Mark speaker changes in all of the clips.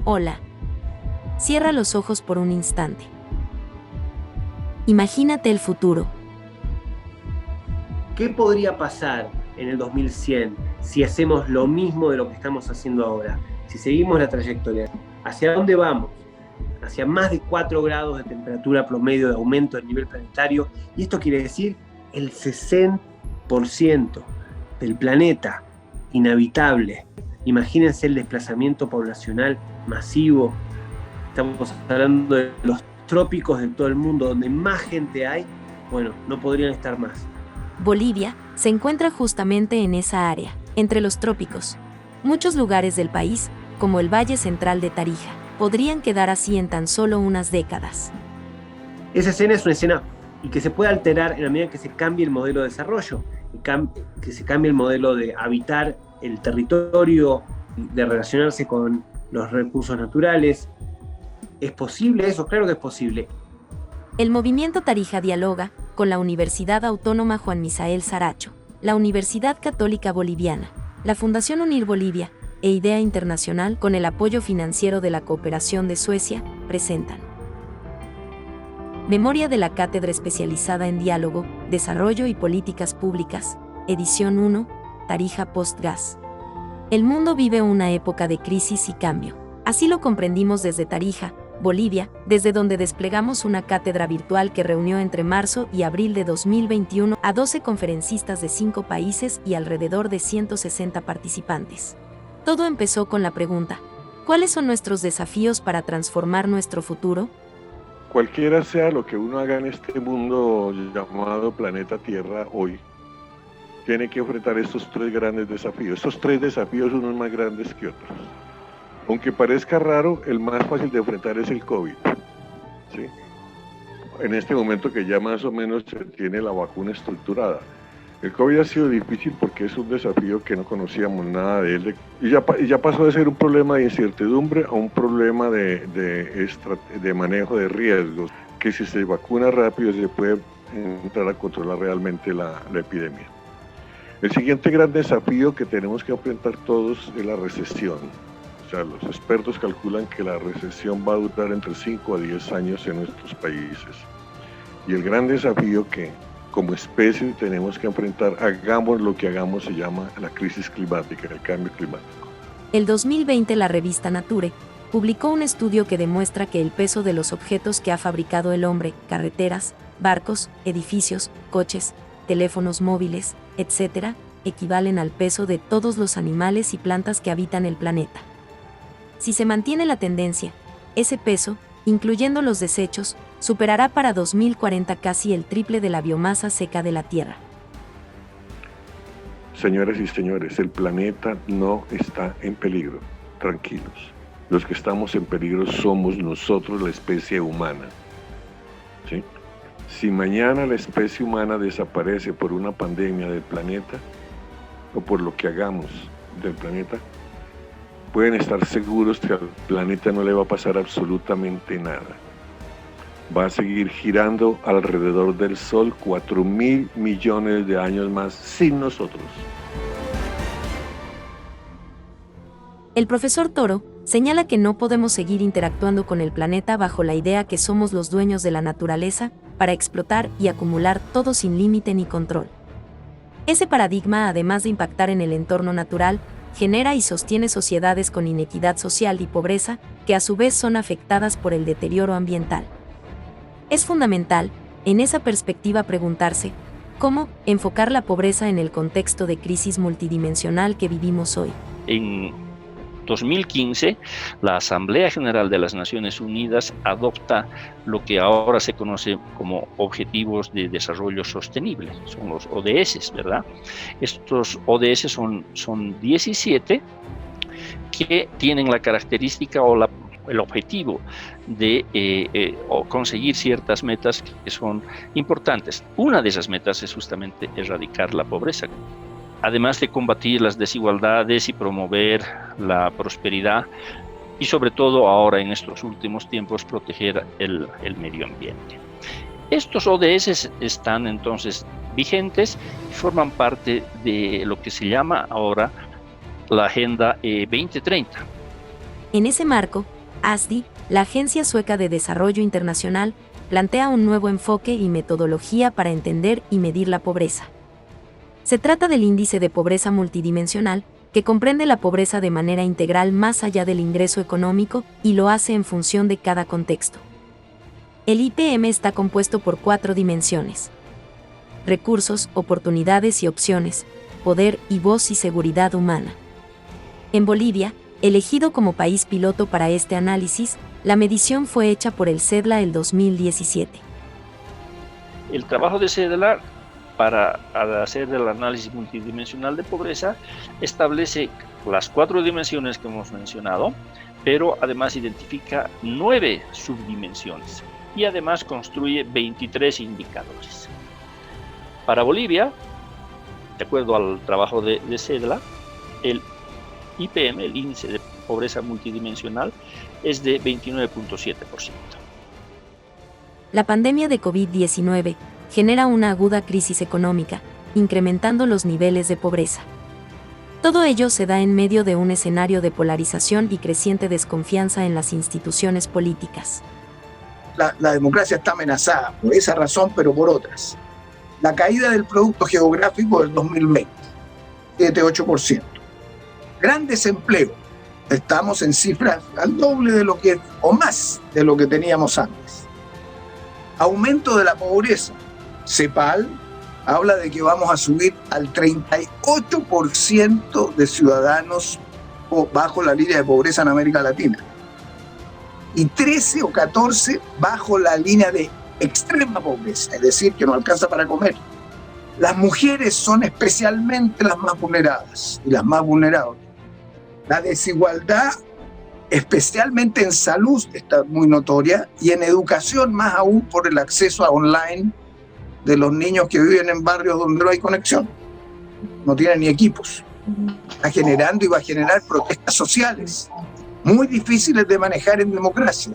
Speaker 1: Hola. Cierra los ojos por un instante. Imagínate el futuro.
Speaker 2: ¿Qué podría pasar en el 2100 si hacemos lo mismo de lo que estamos haciendo ahora? Si seguimos la trayectoria, ¿hacia dónde vamos? Hacia más de 4 grados de temperatura promedio de aumento del nivel planetario. Y esto quiere decir el 60% del planeta inhabitable. Imagínense el desplazamiento poblacional masivo. Estamos hablando de los trópicos de todo el mundo, donde más gente hay. Bueno, no podrían estar más.
Speaker 1: Bolivia se encuentra justamente en esa área, entre los trópicos. Muchos lugares del país, como el Valle Central de Tarija, podrían quedar así en tan solo unas décadas.
Speaker 2: Esa escena es una escena y que se puede alterar en la medida que se cambie el modelo de desarrollo, que se cambie el modelo de habitar el territorio, de relacionarse con los recursos naturales. ¿Es posible eso? Claro que es posible.
Speaker 1: El movimiento Tarija dialoga con la Universidad Autónoma Juan Misael Saracho, la Universidad Católica Boliviana, la Fundación Unir Bolivia e Idea Internacional, con el apoyo financiero de la Cooperación de Suecia, presentan Memoria de la Cátedra Especializada en Diálogo, Desarrollo y Políticas Públicas, edición 1, Tarija Postgas. El mundo vive una época de crisis y cambio. Así lo comprendimos desde Tarija, Bolivia, desde donde desplegamos una cátedra virtual que reunió entre marzo y abril de 2021 a 12 conferencistas de 5 países y alrededor de 160 participantes. Todo empezó con la pregunta: ¿cuáles son nuestros desafíos para transformar nuestro futuro?
Speaker 3: Cualquiera sea lo que uno haga en este mundo llamado planeta Tierra hoy, tiene que enfrentar estos 3 grandes desafíos. Estos 3 desafíos unos más grandes que otros. Aunque parezca raro, el más fácil de enfrentar es el COVID, ¿sí? En este momento que ya más o menos se tiene la vacuna estructurada. El COVID ha sido difícil porque es un desafío que no conocíamos nada de él, y ya pasó de ser un problema de incertidumbre a un problema de manejo de riesgos, que si se vacuna rápido se puede entrar a controlar realmente la epidemia. El siguiente gran desafío que tenemos que enfrentar todos es la recesión. O sea, los expertos calculan que la recesión va a durar entre 5 a 10 años en nuestros países. Y el gran desafío que como especie tenemos que enfrentar, hagamos lo que hagamos, se llama la crisis climática, el cambio climático.
Speaker 1: El 2020 la revista Nature publicó un estudio que demuestra que el peso de los objetos que ha fabricado el hombre, carreteras, barcos, edificios, coches, teléfonos móviles, etc., equivalen al peso de todos los animales y plantas que habitan el planeta. Si se mantiene la tendencia, ese peso, incluyendo los desechos, superará para 2040 casi el triple de la biomasa seca de la Tierra.
Speaker 3: Señoras y señores, el planeta no está en peligro. Tranquilos. Los que estamos en peligro somos nosotros, la especie humana. ¿Sí? Si mañana la especie humana desaparece por una pandemia del planeta, o por lo que hagamos del planeta, pueden estar seguros que al planeta no le va a pasar absolutamente nada. Va a seguir girando alrededor del Sol 4.000 millones de años más sin nosotros.
Speaker 1: El profesor Toro señala que no podemos seguir interactuando con el planeta bajo la idea que somos los dueños de la naturaleza para explotar y acumular todo sin límite ni control. Ese paradigma, además de impactar en el entorno natural, genera y sostiene sociedades con inequidad social y pobreza, que a su vez son afectadas por el deterioro ambiental. Es fundamental, en esa perspectiva, preguntarse cómo enfocar la pobreza en el contexto de crisis multidimensional que vivimos hoy.
Speaker 4: En 2015, la Asamblea General de las Naciones Unidas adopta lo que ahora se conoce como Objetivos de Desarrollo Sostenible, son los ODS, ¿verdad? Estos ODS son 17 que tienen la característica o el objetivo de conseguir ciertas metas que son importantes. Una de esas metas es justamente erradicar la pobreza, además de combatir las desigualdades y promover la prosperidad, y sobre todo ahora en estos últimos tiempos proteger el medio ambiente. Estos ODS están entonces vigentes y forman parte de lo que se llama ahora la Agenda 2030.
Speaker 1: En ese marco, ASDI, la Agencia Sueca de Desarrollo Internacional, plantea un nuevo enfoque y metodología para entender y medir la pobreza. Se trata del índice de pobreza multidimensional, que comprende la pobreza de manera integral más allá del ingreso económico y lo hace en función de cada contexto. El IPM está compuesto por 4 dimensiones: recursos, oportunidades y opciones, poder y voz y seguridad humana. En Bolivia, elegido como país piloto para este análisis, la medición fue hecha por el CEDLA el 2017.
Speaker 4: El trabajo de CEDLA para hacer el análisis multidimensional de pobreza establece las 4 dimensiones que hemos mencionado, pero además identifica 9 subdimensiones y además construye 23 indicadores. Para Bolivia, de acuerdo al trabajo de CEDLA, el IPM, el índice de pobreza multidimensional, es de 29.7%.
Speaker 1: La pandemia de COVID-19 genera una aguda crisis económica, incrementando los niveles de pobreza. Todo ello se da en medio de un escenario de polarización y creciente desconfianza en las instituciones políticas.
Speaker 5: La democracia está amenazada por esa razón, pero por otras. La caída del Producto Geográfico del 2020, 7-8%. Gran desempleo. Estamos en cifras al doble de lo que, o más de lo que teníamos antes. Aumento de la pobreza. CEPAL habla de que vamos a subir al 38% de ciudadanos bajo la línea de pobreza en América Latina. Y 13 o 14 bajo la línea de extrema pobreza, es decir, que no alcanza para comer. Las mujeres son especialmente las más vulneradas y las más vulnerables. La desigualdad, especialmente en salud, está muy notoria, y en educación más aún por el acceso a online de los niños que viven en barrios donde no hay conexión. No tienen ni equipos. Está generando y va a generar protestas sociales muy difíciles de manejar en democracia.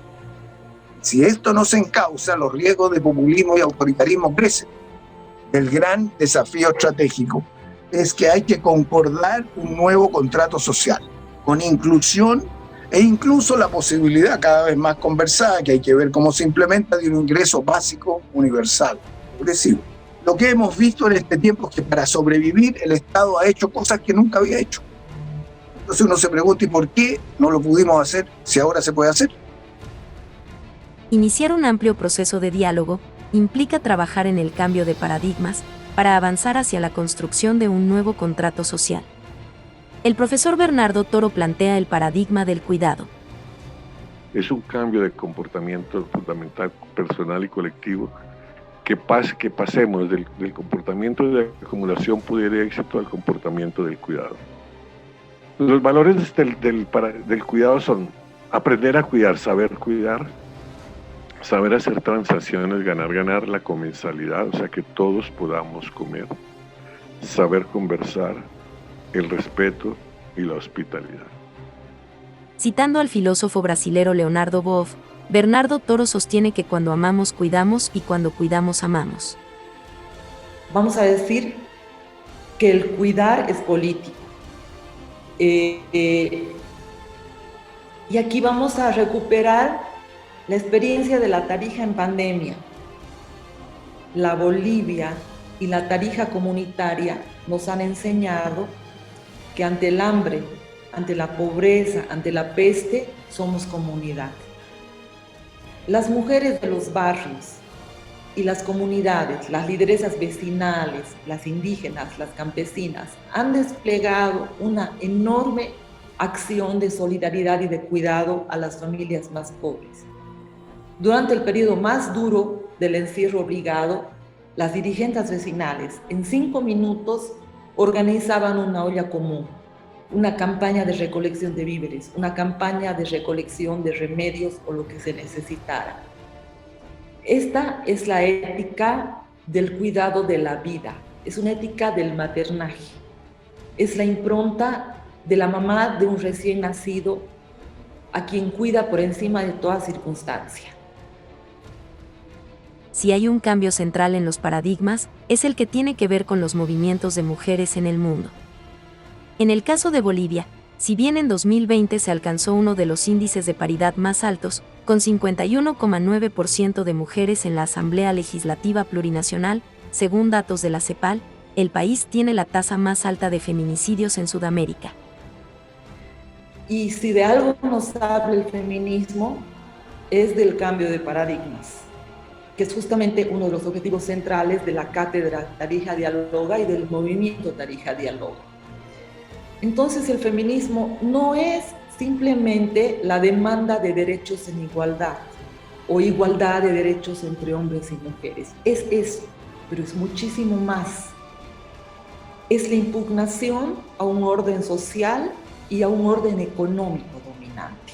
Speaker 5: Si esto no se encausa, los riesgos de populismo y autoritarismo crecen. El gran desafío estratégico es que hay que concordar un nuevo contrato social, con inclusión e incluso la posibilidad cada vez más conversada, que hay que ver cómo se implementa, de un ingreso básico universal, progresivo. Lo que hemos visto en este tiempo es que para sobrevivir el Estado ha hecho cosas que nunca había hecho. Entonces uno se pregunta, ¿y por qué no lo pudimos hacer si ahora se puede hacer?
Speaker 1: Iniciar un amplio proceso de diálogo implica trabajar en el cambio de paradigmas para avanzar hacia la construcción de un nuevo contrato social. El profesor Bernardo Toro plantea el paradigma del cuidado.
Speaker 3: Es un cambio de comportamiento fundamental, personal y colectivo, que pasemos del comportamiento de acumulación, poder y éxito al comportamiento del cuidado. Los valores del cuidado son aprender a cuidar, saber hacer transacciones, ganar la comensalidad, o sea que todos podamos comer, saber conversar, el respeto y la hospitalidad.
Speaker 1: Citando al filósofo brasilero Leonardo Boff, Bernardo Toro sostiene que cuando amamos cuidamos y cuando cuidamos amamos.
Speaker 6: Vamos a decir que el cuidar es político. Y aquí vamos a recuperar la experiencia de la Tarija en pandemia. La Bolivia y la Tarija comunitaria nos han enseñado que ante el hambre, ante la pobreza, ante la peste, somos comunidad. Las mujeres de los barrios y las comunidades, las lideresas vecinales, las indígenas, las campesinas, han desplegado una enorme acción de solidaridad y de cuidado a las familias más pobres. Durante el periodo más duro del encierro obligado, las dirigentes vecinales en 5 minutos organizaban una olla común, una campaña de recolección de víveres, una campaña de recolección de remedios o lo que se necesitara. Esta es la ética del cuidado de la vida, es una ética del maternaje, es la impronta de la mamá de un recién nacido a quien cuida por encima de toda circunstancia.
Speaker 1: Si hay un cambio central en los paradigmas, es el que tiene que ver con los movimientos de mujeres en el mundo. En el caso de Bolivia, Si bien en 2020 se alcanzó uno de los índices de paridad más altos, con 51,9% de mujeres en la Asamblea Legislativa Plurinacional, según datos de la CEPAL, el país tiene la tasa más alta de feminicidios en Sudamérica.
Speaker 6: Y si de algo nos habla el feminismo, es del cambio de paradigmas, que es justamente uno de los objetivos centrales de la cátedra Tarija Dialoga y del movimiento Tarija Dialoga. Entonces el feminismo no es simplemente la demanda de derechos en igualdad o igualdad de derechos entre hombres y mujeres. Es eso, pero es muchísimo más. Es la impugnación a un orden social y a un orden económico dominante.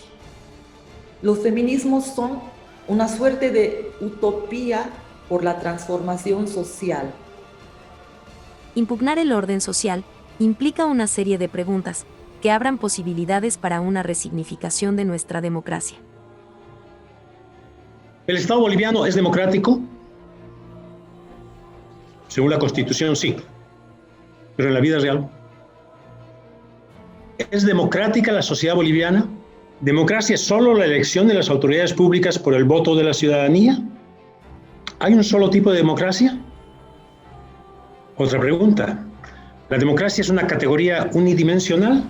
Speaker 6: Los feminismos son una suerte de utopía por la transformación social.
Speaker 1: Impugnar el orden social implica una serie de preguntas que abran posibilidades para una resignificación de nuestra democracia.
Speaker 7: ¿El Estado boliviano es democrático? Según la Constitución, sí. Pero en la vida real, ¿es democrática la sociedad boliviana? ¿Democracia es solo la elección de las autoridades públicas por el voto de la ciudadanía? ¿Hay un solo tipo de democracia? Otra pregunta. ¿La democracia es una categoría unidimensional?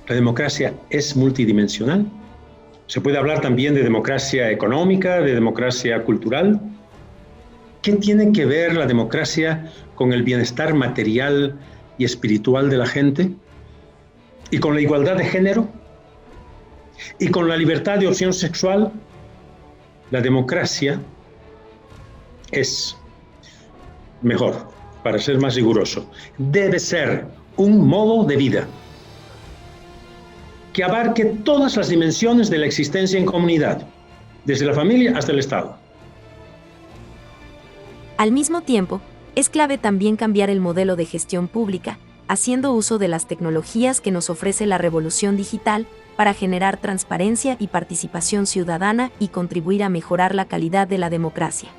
Speaker 7: ¿La democracia es multidimensional? ¿Se puede hablar también de democracia económica, de democracia cultural? ¿Qué tiene que ver la democracia con el bienestar material y espiritual de la gente? ¿Y con la igualdad de género? ¿Y con la libertad de opción sexual? La democracia es, mejor, para ser más riguroso, debe ser un modo de vida que abarque todas las dimensiones de la existencia en comunidad, desde la familia hasta el Estado.
Speaker 1: Al mismo tiempo, es clave también cambiar el modelo de gestión pública, haciendo uso de las tecnologías que nos ofrece la revolución digital para generar transparencia y participación ciudadana y contribuir a mejorar la calidad de la democracia.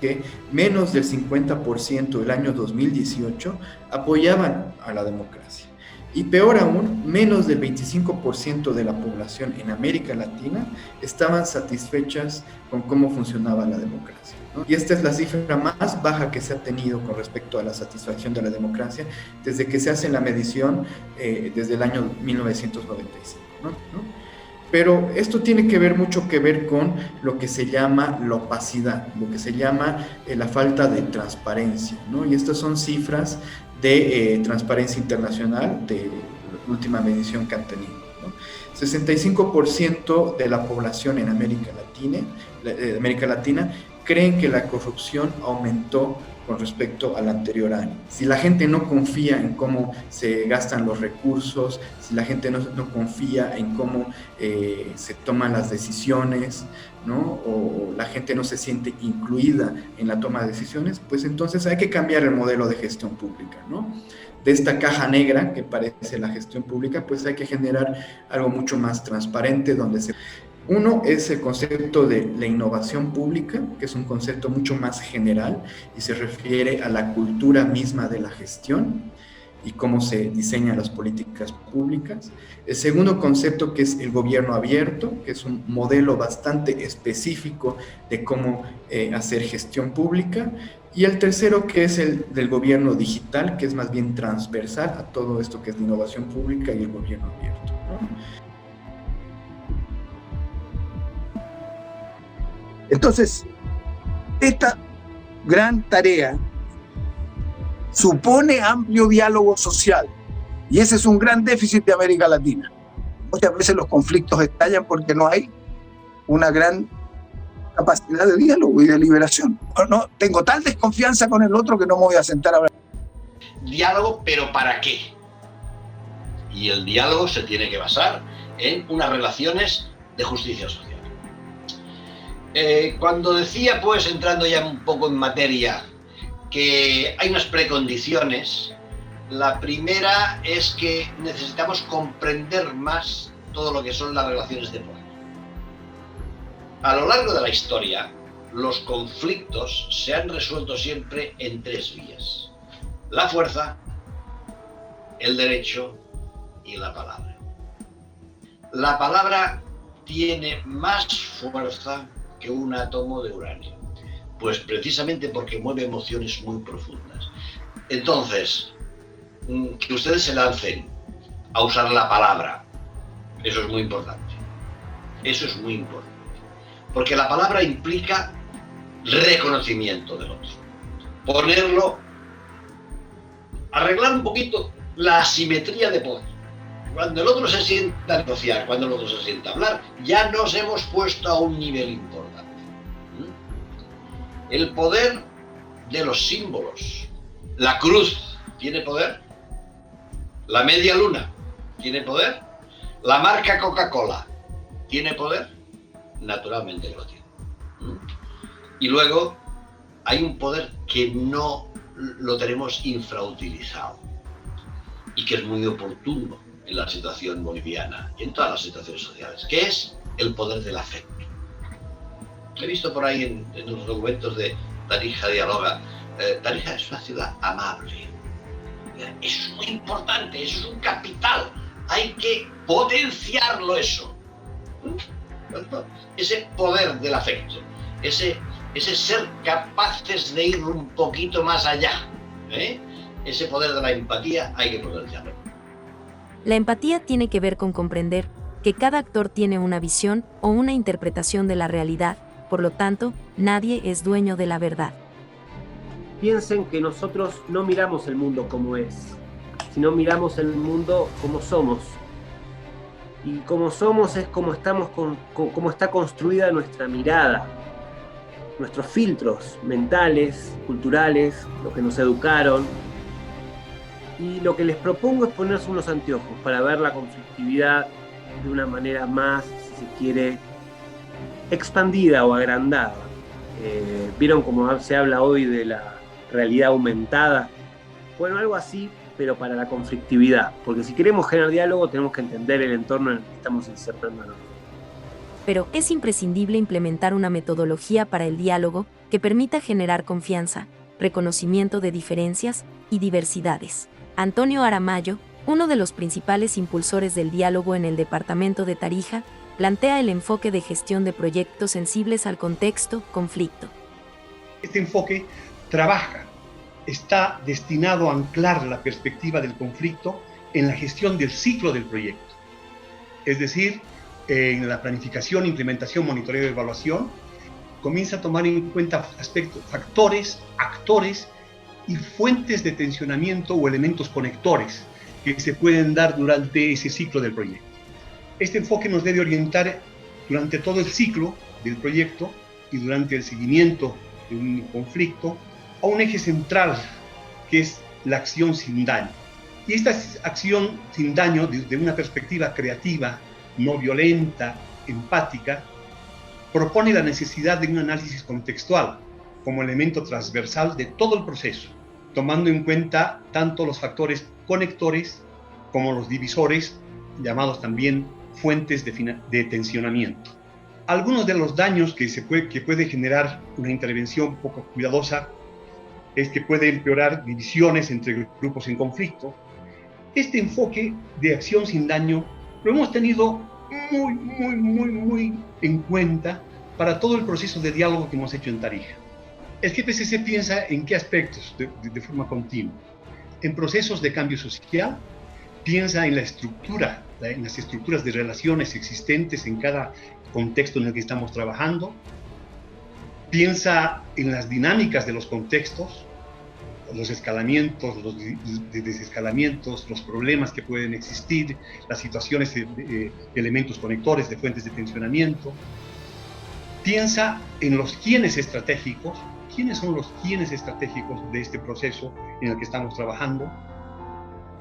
Speaker 8: Que menos del 50% del año 2018 apoyaban a la democracia. Y peor aún, menos del 25% de la población en América Latina estaban satisfechas con cómo funcionaba la democracia, ¿no? Y esta es la cifra más baja que se ha tenido con respecto a la satisfacción de la democracia desde que se hace la medición desde el año 1995, ¿no? Pero esto tiene mucho que ver con lo que se llama la opacidad, lo que se llama la falta de transparencia, ¿no? Y estas son cifras de Transparencia Internacional, de la última medición que han tenido, ¿no? 65% de la población en América Latina creen que la corrupción aumentó con respecto al anterior año. Si la gente no confía en cómo se gastan los recursos, si la gente no confía en cómo se toman las decisiones, ¿no? O la gente no se siente incluida en la toma de decisiones, pues entonces hay que cambiar el modelo de gestión pública, ¿no? De esta caja negra que parece la gestión pública, pues hay que generar algo mucho más transparente donde se... Uno es el concepto de la innovación pública, que es un concepto mucho más general y se refiere a la cultura misma de la gestión y cómo se diseñan las políticas públicas. El segundo concepto, que es el gobierno abierto, que es un modelo bastante específico de cómo hacer gestión pública. Y el tercero, que es el del gobierno digital, que es más bien transversal a todo esto que es la innovación pública y el gobierno abierto, ¿no?
Speaker 5: Entonces, esta gran tarea supone amplio diálogo social y ese es un gran déficit de América Latina. Muchas veces los conflictos estallan porque no hay una gran capacidad de diálogo y de liberación. No, tengo tal desconfianza con el otro que no me voy a sentar a hablar.
Speaker 9: Diálogo, pero ¿para qué? Y el diálogo se tiene que basar en unas relaciones de justicia social. Cuando decía, pues, entrando ya un poco en materia, que hay unas precondiciones, la primera es que necesitamos comprender más todo lo que son las relaciones de poder. A lo largo de la historia, los conflictos se han resuelto siempre en tres vías: la fuerza, el derecho y la palabra. La palabra tiene más fuerza que un átomo de uranio, pues precisamente porque mueve emociones muy profundas. Entonces, que ustedes se lancen a usar la palabra, eso es muy importante. Eso es muy importante. Porque la palabra implica reconocimiento del otro. Ponerlo, arreglar un poquito la asimetría de poder. Cuando el otro se sienta a negociar, cuando el otro se sienta a hablar, ya nos hemos puesto a un nivel importante. El poder de los símbolos. La cruz tiene poder. La media luna tiene poder. La marca Coca-Cola tiene poder. Naturalmente que lo tiene. Y luego hay un poder que no lo tenemos infrautilizado y que es muy oportuno en la situación boliviana y en todas las situaciones sociales, que es el poder del afecto. He visto por ahí en los documentos de Tarija Dialoga, Tarija es una ciudad amable. Eso es muy importante, eso es un capital, hay que potenciarlo eso. Ese poder del afecto, ese ser capaces de ir un poquito más allá, ese poder de la empatía hay que potenciarlo.
Speaker 1: La empatía tiene que ver con comprender que cada actor tiene una visión o una interpretación de la realidad, por lo tanto, nadie es dueño de la verdad.
Speaker 2: Piensen que nosotros no miramos el mundo como es, sino miramos el mundo como somos. Y como somos es como como está construida nuestra mirada, nuestros filtros mentales, culturales, lo que nos educaron. Y lo que les propongo es ponerse unos anteojos para ver la conflictividad de una manera más, si se quiere, expandida o agrandada. ¿Vieron cómo se habla hoy de la realidad aumentada? Bueno, algo así, pero para la conflictividad. Porque si queremos generar diálogo, tenemos que entender el entorno en el que estamos insertándonos.
Speaker 1: Pero es imprescindible implementar una metodología para el diálogo que permita generar confianza, reconocimiento de diferencias y diversidades. Antonio Aramayo, uno de los principales impulsores del diálogo en el departamento de Tarija, plantea el enfoque de gestión de proyectos sensibles al contexto, conflicto.
Speaker 10: Este enfoque está destinado a anclar la perspectiva del conflicto en la gestión del ciclo del proyecto. Es decir, en la planificación, implementación, monitoreo y evaluación, comienza a tomar en cuenta factores, actores y fuentes de tensionamiento o elementos conectores que se pueden dar durante ese ciclo del proyecto. Este enfoque nos debe orientar durante todo el ciclo del proyecto y durante el seguimiento de un conflicto a un eje central que es la acción sin daño. Y esta acción sin daño, desde una perspectiva creativa, no violenta, empática, propone la necesidad de un análisis contextual como elemento transversal de todo el proceso, tomando en cuenta tanto los factores conectores como los divisores, llamados también fuentes de tensionamiento. Algunos de los daños que puede generar una intervención poco cuidadosa es que puede empeorar divisiones entre grupos en conflicto. Este enfoque de acción sin daño lo hemos tenido muy en cuenta para todo el proceso de diálogo que hemos hecho en Tarija. El GPCC piensa en qué aspectos de forma continua. En procesos de cambio social, piensa en la estructura, en las estructuras de relaciones existentes en cada contexto en el que estamos trabajando. Piensa en las dinámicas de los contextos, los escalamientos, los desescalamientos, los problemas que pueden existir, las situaciones de elementos conectores, de fuentes de tensionamiento. Piensa en los quiénes estratégicos. ¿Quiénes son los quiénes estratégicos de este proceso en el que estamos trabajando?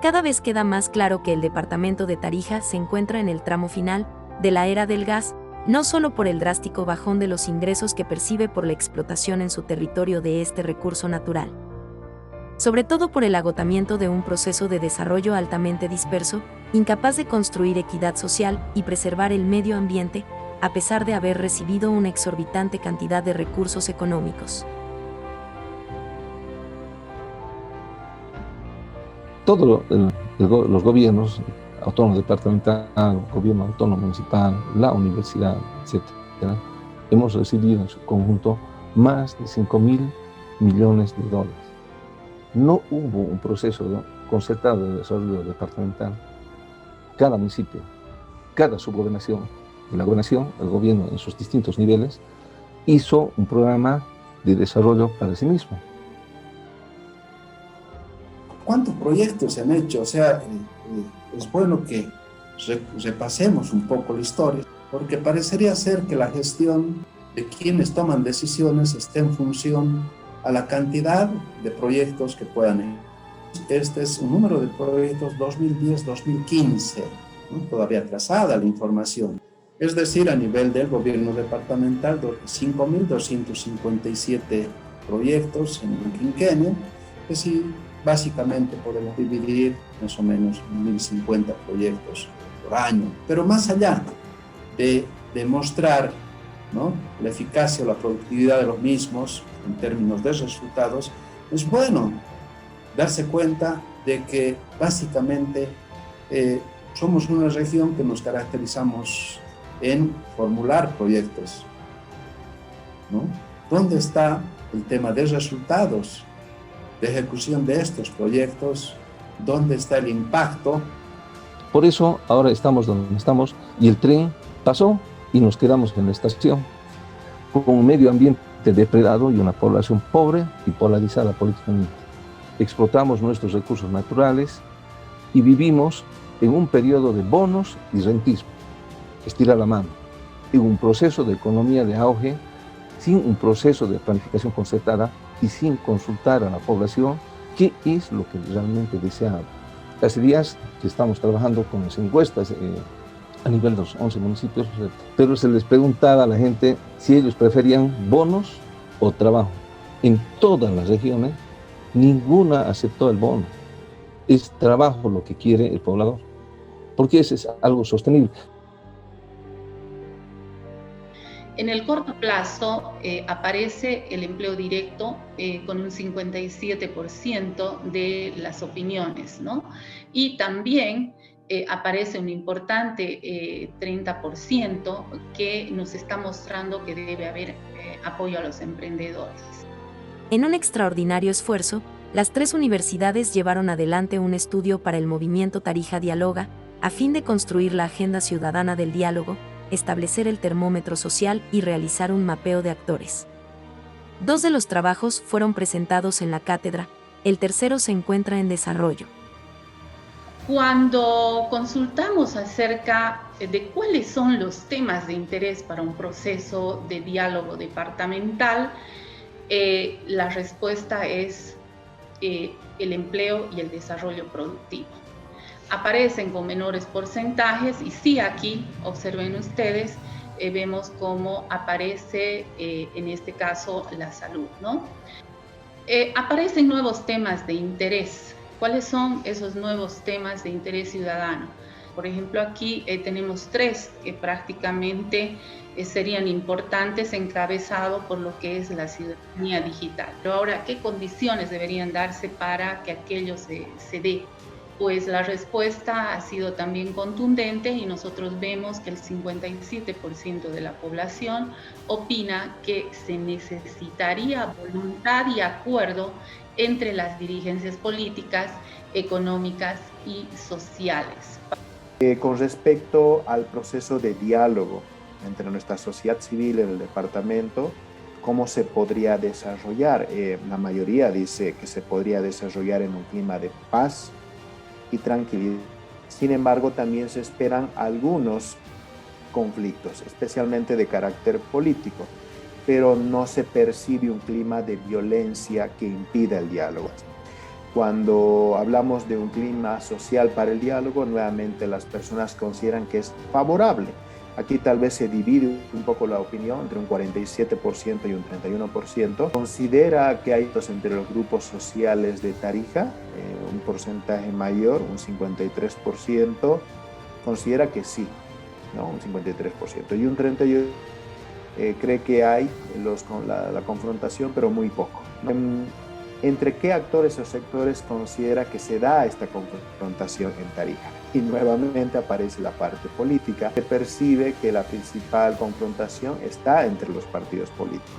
Speaker 1: Cada vez queda más claro que el departamento de Tarija se encuentra en el tramo final de la era del gas, no solo por el drástico bajón de los ingresos que percibe por la explotación en su territorio de este recurso natural, sobre todo por el agotamiento de un proceso de desarrollo altamente disperso, incapaz de construir equidad social y preservar el medio ambiente, a pesar de haber recibido una exorbitante cantidad de recursos económicos.
Speaker 11: Todos los gobiernos autónomo departamental, gobierno autónomo municipal, la universidad, etc., hemos recibido en su conjunto más de 5.000 millones de dólares. No hubo un proceso concertado de desarrollo departamental. Cada municipio, cada subgobernación, la gobernación, el gobierno en sus distintos niveles, hizo un programa de desarrollo para sí mismo.
Speaker 12: ¿Cuántos proyectos se han hecho? O sea, es bueno que repasemos un poco la historia, porque parecería ser que la gestión de quienes toman decisiones está en función a la cantidad de proyectos que puedan ir. Este es un número de proyectos 2010-2015, ¿no? Todavía atrasada la información. Es decir, a nivel del gobierno departamental, 5.257 proyectos en un quinquenio, que sí, básicamente podemos dividir más o menos 1.050 proyectos por año. Pero más allá de demostrar, ¿no?, la eficacia o la productividad de los mismos en términos de resultados, es bueno darse cuenta de que básicamente somos una región que nos caracterizamos en formular proyectos, ¿no? ¿Dónde está el tema de resultados, de ejecución de estos proyectos? ¿Dónde está el impacto?
Speaker 11: Por eso ahora estamos donde estamos y el tren pasó y nos quedamos en la estación con un medio ambiente depredado y una población pobre y polarizada políticamente. Explotamos nuestros recursos naturales y vivimos en un periodo de bonos y rentismo. Estira la mano, en un proceso de economía de auge, sin un proceso de planificación concertada y sin consultar a la población qué es lo que realmente deseaba. Hace días que estamos trabajando con las encuestas a nivel de los 11 municipios, pero se les preguntaba a la gente si ellos preferían bonos o trabajo. En todas las regiones, ninguna aceptó el bono. Es trabajo lo que quiere el poblador, porque ese es algo sostenible.
Speaker 13: En el corto plazo aparece el empleo directo con un 57% de las opiniones, ¿no? Y también aparece un importante 30% que nos está mostrando que debe haber apoyo a los emprendedores.
Speaker 1: En un extraordinario esfuerzo, las 3 universidades llevaron adelante un estudio para el movimiento Tarija Dialoga, a fin de construir la agenda ciudadana del diálogo, establecer el termómetro social y realizar un mapeo de actores. 2 de los trabajos fueron presentados en la cátedra, el tercero se encuentra en desarrollo.
Speaker 13: Cuando consultamos acerca de cuáles son los temas de interés para un proceso de diálogo departamental, la respuesta es el empleo y el desarrollo productivo. Aparecen con menores porcentajes y sí, aquí observen ustedes, vemos cómo aparece en este caso la salud, ¿no? Aparecen nuevos temas de interés. ¿Cuáles son esos nuevos temas de interés ciudadano? Por ejemplo, aquí tenemos 3 que prácticamente serían importantes, encabezado por lo que es la ciudadanía digital. Pero ahora, ¿qué condiciones deberían darse para que aquello se dé? Pues la respuesta ha sido también contundente y nosotros vemos que el 57% de la población opina que se necesitaría voluntad y acuerdo entre las dirigencias políticas, económicas y sociales.
Speaker 14: Con respecto al proceso de diálogo entre nuestra sociedad civil y el departamento, ¿cómo se podría desarrollar? La mayoría dice que se podría desarrollar en un clima de paz y tranquilidad. Sin embargo, también se esperan algunos conflictos, especialmente de carácter político, pero no se percibe un clima de violencia que impida el diálogo. Cuando hablamos de un clima social para el diálogo, nuevamente las personas consideran que es favorable. Aquí tal vez se divide un poco la opinión entre un 47% y un 31%. Considera que hay entre los grupos sociales de Tarija, un porcentaje mayor, un 53%, considera que sí, ¿no? Un 53%. Y un 31% cree que hay la confrontación, pero muy poco, ¿no? ¿Entre qué actores o sectores considera que se da esta confrontación en Tarija? y nuevamente aparece la parte política. Se percibe que la principal confrontación está entre los partidos políticos.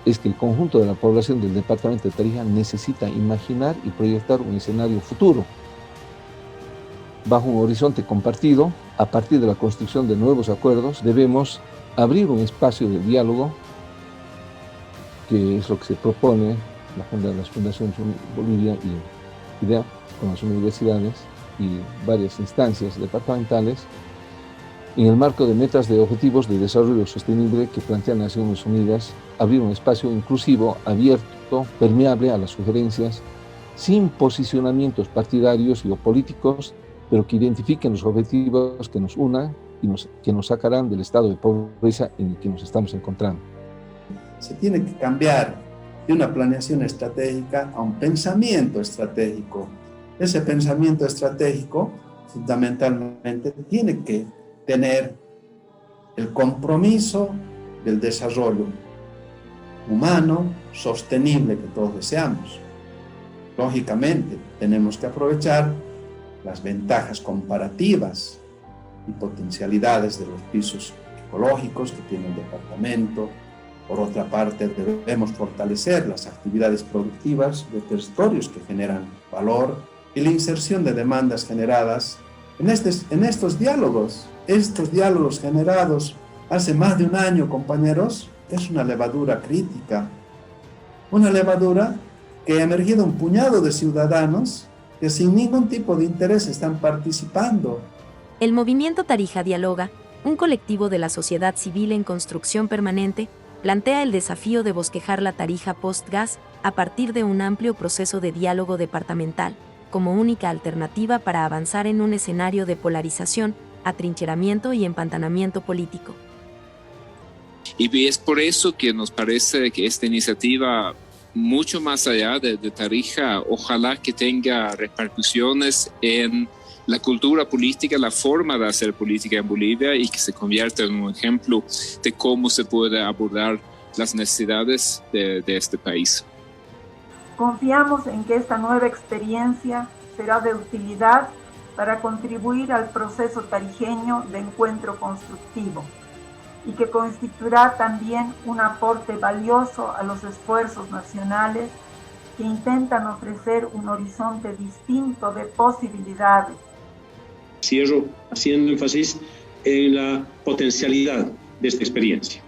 Speaker 11: Es que el conjunto de la población del departamento de Tarija necesita imaginar y proyectar un escenario futuro, bajo un horizonte compartido. A partir de la construcción de nuevos acuerdos, debemos abrir un espacio de diálogo, que es lo que se propone las Fundaciones Bolivia y IDEA, con las universidades y varias instancias departamentales, en el marco de metas de objetivos de desarrollo sostenible que plantean Naciones Unidas, abrir un espacio inclusivo, abierto, permeable a las sugerencias, sin posicionamientos partidarios y o políticos, pero que identifiquen los objetivos que nos unan y que nos sacarán del estado de pobreza en el que nos estamos encontrando.
Speaker 12: Se tiene que cambiar de una planeación estratégica a un pensamiento estratégico. Ese pensamiento estratégico fundamentalmente tiene que tener el compromiso del desarrollo humano sostenible que todos deseamos. Lógicamente, tenemos que aprovechar las ventajas comparativas y potencialidades de los pisos ecológicos que tiene el departamento. Por otra parte, debemos fortalecer las actividades productivas de territorios que generan valor y la inserción de demandas generadas en estos diálogos. Estos diálogos generados hace más de un año, compañeros, es una levadura crítica. Una levadura que ha emergido un puñado de ciudadanos que sin ningún tipo de interés están participando.
Speaker 1: El movimiento Tarija Dialoga, un colectivo de la sociedad civil en construcción permanente, plantea el desafío de bosquejar la Tarija post-gas a partir de un amplio proceso de diálogo departamental, como única alternativa para avanzar en un escenario de polarización, atrincheramiento y empantanamiento político.
Speaker 15: Y es por eso que nos parece que esta iniciativa, mucho más allá de Tarija, ojalá que tenga repercusiones en la cultura política, la forma de hacer política en Bolivia, y que se convierta en un ejemplo de cómo se puede abordar las necesidades de este país.
Speaker 16: Confiamos en que esta nueva experiencia será de utilidad para contribuir al proceso tarijeño de encuentro constructivo y que constituirá también un aporte valioso a los esfuerzos nacionales que intentan ofrecer un horizonte distinto de posibilidades.
Speaker 7: Cierro haciendo énfasis en la potencialidad de esta experiencia.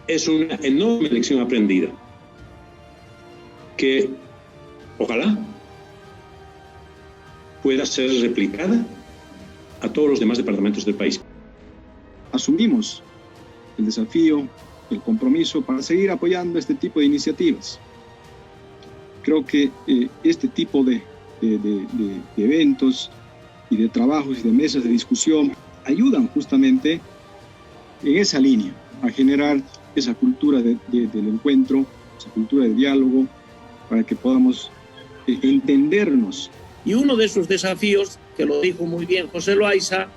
Speaker 7: Es una enorme lección aprendida que ojalá pueda ser replicada a todos los demás departamentos del país.
Speaker 17: Asumimos el desafío, el compromiso para seguir apoyando este tipo de iniciativas. Creo que este tipo de eventos y de trabajos y de mesas de discusión ayudan justamente en esa línea, a generar esa cultura del encuentro, esa cultura de diálogo, para que podamos entendernos.
Speaker 18: Y uno de esos desafíos, que lo dijo muy bien José Loaiza,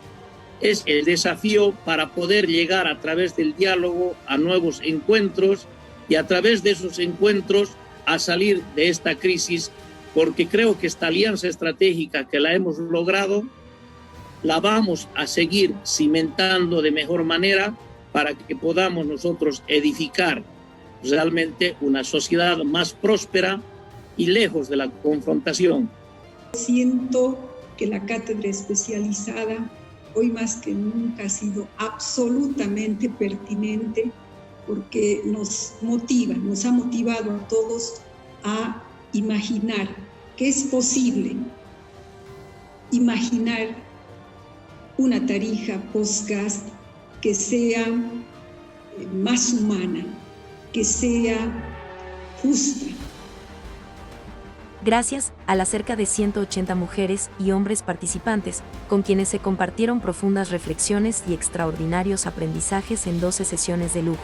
Speaker 18: es el desafío para poder llegar a través del diálogo a nuevos encuentros y a través de esos encuentros a salir de esta crisis, porque creo que esta alianza estratégica que la hemos logrado, la vamos a seguir cimentando de mejor manera para que podamos nosotros edificar realmente una sociedad más próspera y lejos de la confrontación.
Speaker 19: Siento que la cátedra especializada hoy más que nunca ha sido absolutamente pertinente, porque nos ha motivado a todos a imaginar que es posible imaginar una Tarija post-gas que sea más humana, que sea justa.
Speaker 1: Gracias a las cerca de 180 mujeres y hombres participantes, con quienes se compartieron profundas reflexiones y extraordinarios aprendizajes en 12 sesiones de lujo.